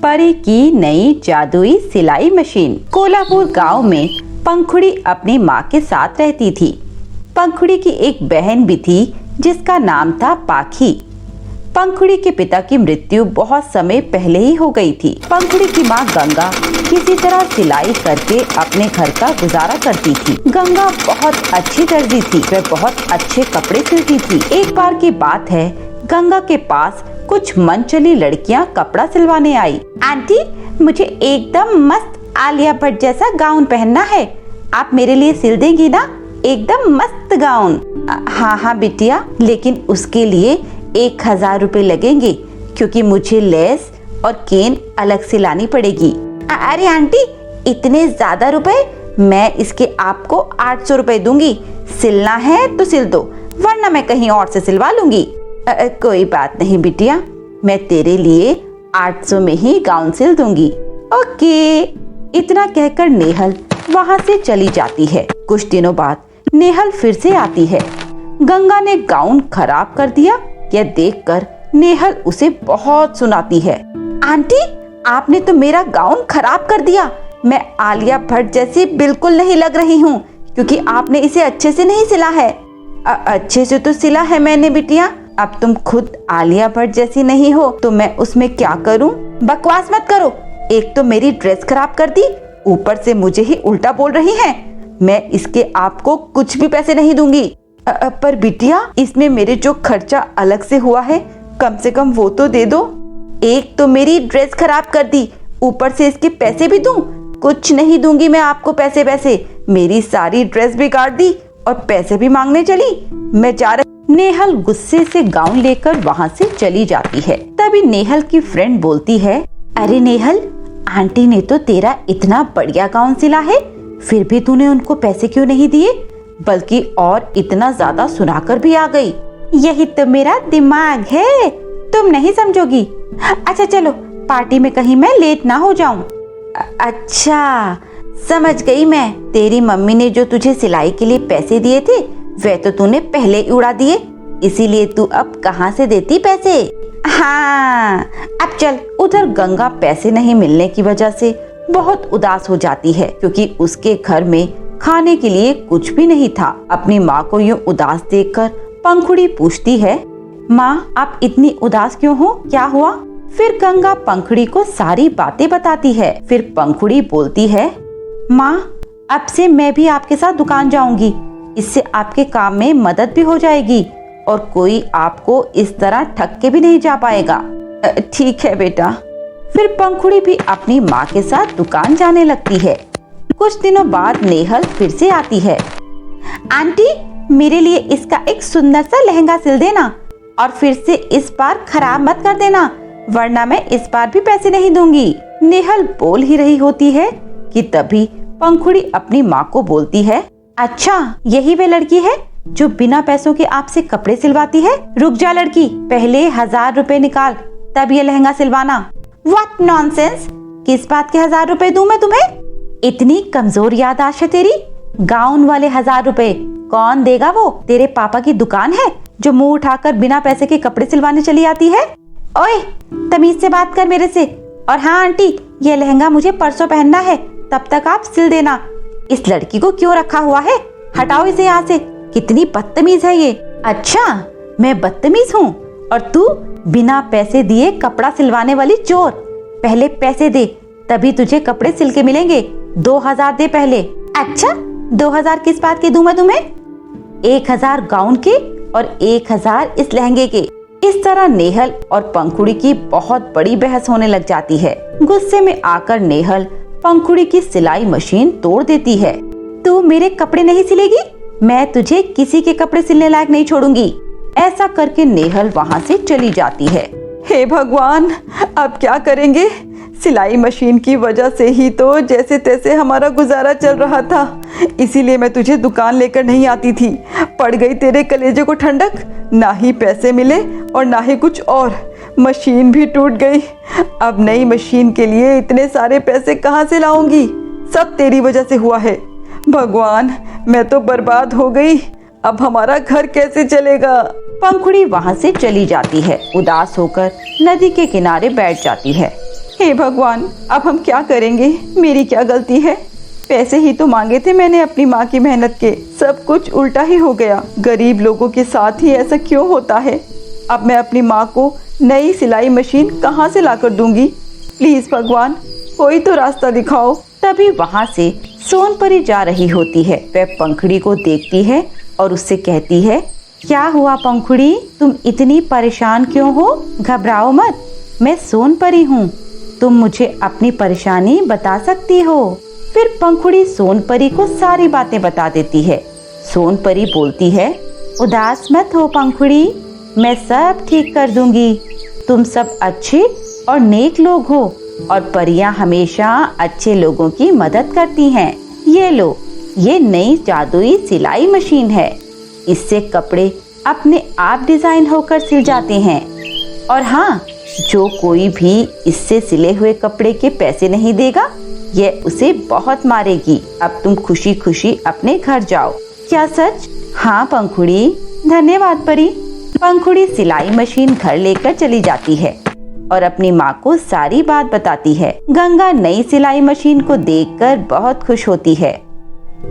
परी की नई जादुई सिलाई मशीन। कोल्हापुर गांव में पंखुड़ी अपनी माँ के साथ रहती थी। पंखुड़ी की एक बहन भी थी जिसका नाम था पाखी। पंखुड़ी के पिता की मृत्यु बहुत समय पहले ही हो गई थी। पंखुड़ी की माँ गंगा किसी तरह सिलाई करके अपने घर का गुजारा करती थी। गंगा बहुत अच्छी दर्जी थी, वह बहुत अच्छे कपड़े सिलती थी। एक बार की बात है, गंगा के पास कुछ मनचली लड़कियां कपड़ा सिलवाने आई। आंटी, मुझे एकदम मस्त आलिया भट्ट जैसा गाउन पहनना है, आप मेरे लिए सिल देंगी ना? एकदम मस्त गाउन। हाँ हाँ बिटिया, लेकिन उसके लिए 1000 रुपए लगेंगे, क्योंकि मुझे लेस और केन अलग से लानी पड़ेगी। अरे आंटी, इतने ज्यादा रुपए? मैं इसके आपको 800 रुपए दूंगी। सिलना है तो सिल दो, वरना मैं कहीं और से सिलवा लूंगी। कोई बात नहीं बिटिया, मैं तेरे लिए 800 में ही गाउन सिल दूंगी। ओके। इतना कहकर नेहल वहाँ से चली जाती है। कुछ दिनों बाद नेहल फिर से आती है। गंगा ने गाउन खराब कर दिया, यह देखकर नेहल उसे बहुत सुनाती है। आंटी, आपने तो मेरा गाउन खराब कर दिया। मैं आलिया भट्ट जैसी बिल्कुल नहीं लग रही हूँ, क्योंकि आपने इसे अच्छे से नहीं सिला है। अच्छे से तो सिला है मैंने बिटिया। अब तुम खुद आलिया भट्ट जैसी नहीं हो तो मैं उसमें क्या करूँ? बकवास मत करो। एक तो मेरी ड्रेस खराब कर दी, ऊपर से मुझे ही उल्टा बोल रही हैं। मैं इसके आपको कुछ भी पैसे नहीं दूंगी। पर बिटिया, इसमें मेरे जो खर्चा अलग से हुआ है, कम से कम वो तो दे दो। एक तो मेरी ड्रेस खराब कर दी, ऊपर से इसके पैसे भी दूं? कुछ नहीं दूंगी मैं आपको पैसे। मेरी सारी ड्रेस बिगाड़ दी और पैसे भी मांगने चली। मैं जा रही। नेहल गुस्से से गाउन लेकर वहाँ से चली जाती है। तभी नेहल की फ्रेंड बोलती है, अरे नेहल, आंटी ने तो तेरा इतना बढ़िया गाउन सिला है, फिर भी तूने उनको पैसे क्यों नहीं दिए? बल्कि और इतना ज्यादा सुनाकर भी आ गई। यही तो मेरा दिमाग है, तुम नहीं समझोगी। अच्छा चलो, पार्टी में कहीं मैं लेट ना हो जाऊं। अच्छा, समझ गई मैं। तेरी मम्मी ने जो तुझे सिलाई के लिए पैसे दिए थे, वे तो तूने पहले ही उड़ा दिए, इसीलिए तू अब कहाँ से देती पैसे? हाँ, अब चल। उधर गंगा पैसे नहीं मिलने की वजह से बहुत उदास हो जाती है, क्योंकि उसके घर में खाने के लिए कुछ भी नहीं था। अपनी माँ को यूँ उदास देखकर पंखुड़ी पूछती है, माँ आप इतनी उदास क्यों हो? क्या हुआ? फिर गंगा पंखुड़ी को सारी बातें बताती है। फिर पंखुड़ी बोलती है, माँ अब से मैं भी आपके साथ दुकान जाऊंगी, इससे आपके काम में मदद भी हो जाएगी और कोई आपको इस तरह ठग के भी नहीं जा पाएगा। ठीक है बेटा। फिर पंखुड़ी भी अपनी माँ के साथ दुकान जाने लगती है। कुछ दिनों बाद नेहल फिर से आती है। आंटी, मेरे लिए इसका एक सुंदर सा लहंगा सिल देना, और फिर से इस बार खराब मत कर देना, वरना मैं इस बार भी पैसे नहीं दूंगी। नेहल बोल ही रही होती है कि तभी पंखुड़ी अपनी माँ को बोलती है, अच्छा यही वे लड़की है जो बिना पैसों के आपसे कपड़े सिलवाती है? रुक जा लड़की, पहले 1000 रुपए निकाल, तब ये लहंगा सिलवाना। व्हाट नॉनसेंस, किस बात के 1000 रुपए दूं मैं तुम्हें? इतनी कमजोर याददाश्त है तेरी। गाउन वाले 1000 रुपए कौन देगा? वो तेरे पापा की दुकान है जो मुंह उठाकर बिना पैसे के कपड़े सिलवाने चली आती है? ओए, तमीज से बात कर मेरे से। और हाँ आंटी, ये लहंगा मुझे परसों पहनना है, तब तक आप सिल देना। इस लड़की को क्यों रखा हुआ है? हटाओ इसे यहाँ से। कितनी बदतमीज है ये। अच्छा, मैं बदतमीज हूँ और तू बिना पैसे दिए कपड़ा सिलवाने वाली चोर। पहले पैसे दे, तभी तुझे कपड़े सिल के मिलेंगे। 2000 दे पहले। अच्छा, 2000 किस बात के दूं मैं तुम्हें? 1000 गाउन के और 1000 इस लहंगे के। इस तरह नेहल और पंखुड़ी की बहुत बड़ी बहस होने लग जाती है। गुस्से में आकर नेहल पंखुड़ी की सिलाई मशीन तोड़ देती है। तू मेरे कपड़े नहीं सिलेगी, मैं तुझे किसी के कपड़े सिलने लायक नहीं छोड़ूंगी। ऐसा करके नेहल वहाँ से चली जाती है। हे भगवान, अब क्या करेंगे? सिलाई मशीन की वजह से ही तो जैसे तैसे हमारा गुजारा चल रहा था, इसीलिए मैं तुझे दुकान लेकर नहीं आती थी। पड़ गई तेरे कलेजे को ठंडक, ना ही पैसे मिले और ना ही कुछ और। मशीन भी टूट गई। अब नई मशीन के लिए इतने सारे पैसे कहाँ से लाऊंगी? सब तेरी वजह से हुआ है। भगवान, मैं तो बर्बाद हो गई। अब हमारा घर कैसे चलेगा? पंखुड़ी वहाँ से चली जाती है। उदास होकर नदी के किनारे बैठ जाती है। हे भगवान, अब हम क्या करेंगे? मेरी क्या गलती है? पैसे ही तो मांगे थे मैंने अपनी माँ की मेहनत के, सब कुछ उल्टा ही हो गया। गरीब लोगों के साथ ही ऐसा क्यों होता है? अब मैं अपनी माँ को नई सिलाई मशीन कहाँ से लाकर दूंगी? प्लीज भगवान, कोई तो रास्ता दिखाओ। तभी वहाँ से सोनपरी जा रही होती है। वह पंखुड़ी को देखती है और उससे कहती है, क्या हुआ पंखुड़ी, तुम इतनी परेशान क्यों हो? घबराओ मत, मैं सोनपरी हूँ, तुम मुझे अपनी परेशानी बता सकती हो। फिर पंखुड़ी सोनपरी को सारी बातें बता देती है। सोनपरी बोलती है, उदास मत हो पंखुड़ी, मैं सब ठीक कर दूंगी। तुम सब अच्छे और नेक लोग हो और परियां हमेशा अच्छे लोगों की मदद करती हैं। ये लो, ये नई जादुई सिलाई मशीन है। इससे कपड़े अपने आप डिजाइन होकर सिल जाते हैं। और हाँ, जो कोई भी इससे सिले हुए कपड़े के पैसे नहीं देगा, यह उसे बहुत मारेगी। अब तुम खुशी खुशी अपने घर जाओ। क्या सच? हाँ पंखुड़ी, धन्यवाद परी। पंखुड़ी सिलाई मशीन घर लेकर चली जाती है और अपनी माँ को सारी बात बताती है। गंगा नई सिलाई मशीन को देखकर बहुत खुश होती है।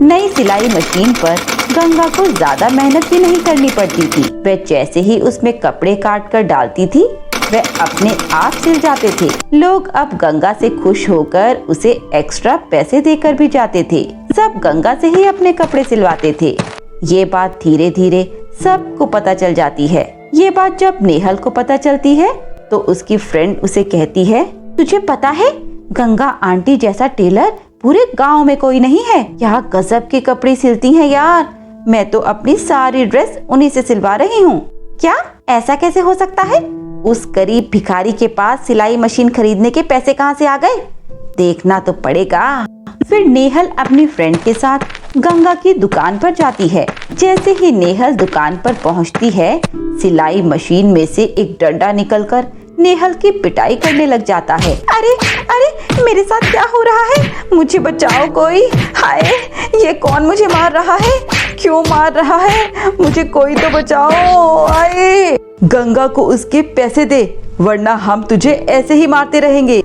नई सिलाई मशीन पर गंगा को ज्यादा मेहनत भी नहीं करनी पड़ती थी। वह जैसे ही उसमें कपड़े काट कर डालती थी, वह अपने आप सिल जाते थे। लोग अब गंगा से खुश होकर उसे एक्स्ट्रा पैसे देकर भी जाते थे। सब गंगा से ही अपने कपड़े सिलवाते थे। ये बात धीरे धीरे सबको पता चल जाती है। ये बात जब नेहल को पता चलती है तो उसकी फ्रेंड उसे कहती है, तुझे पता है, गंगा आंटी जैसा टेलर पूरे गांव में कोई नहीं है। क्या गजब के कपड़े सिलती हैं यार, मैं तो अपनी सारी ड्रेस उन्हीं से सिलवा रही हूँ। क्या ऐसा कैसे हो सकता है? उस गरीब भिखारी के पास सिलाई मशीन खरीदने के पैसे कहाँ से आ गए? देखना तो पड़ेगा। फिर नेहल अपनी फ्रेंड के साथ गंगा की दुकान पर जाती है। जैसे ही नेहल दुकान पर पहुँचती है, सिलाई मशीन में से एक डंडा निकलकर नेहल की पिटाई करने लग जाता है। अरे अरे, मेरे साथ क्या हो रहा है? मुझे बचाओ कोई। हाय, ये कौन मुझे मार रहा है? क्यों मार रहा है? मुझे कोई तो बचाओ। आए, गंगा को उसके पैसे दे, वरना हम तुझे ऐसे ही मारते रहेंगे।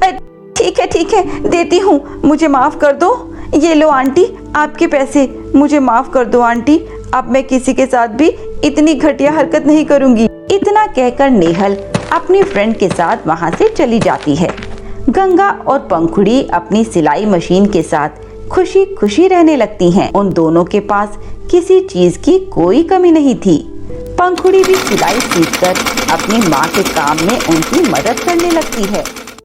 ठीक है, देती हूँ, मुझे माफ कर दो। ये लो आंटी, आपके पैसे, मुझे माफ कर दो आंटी। अब मैं किसी के साथ भी इतनी घटिया हरकत नहीं करूँगी। इतना कहकर नेहल अपनी फ्रेंड के साथ वहाँ से चली जाती है। गंगा और पंखुड़ी अपनी सिलाई मशीन के साथ खुशी खुशी रहने लगती हैं। उन दोनों के पास किसी चीज की कोई कमी नहीं थी। पंखुड़ी भी सिलाई सीखकर अपनी माँ के काम में उनकी मदद करने लगती है।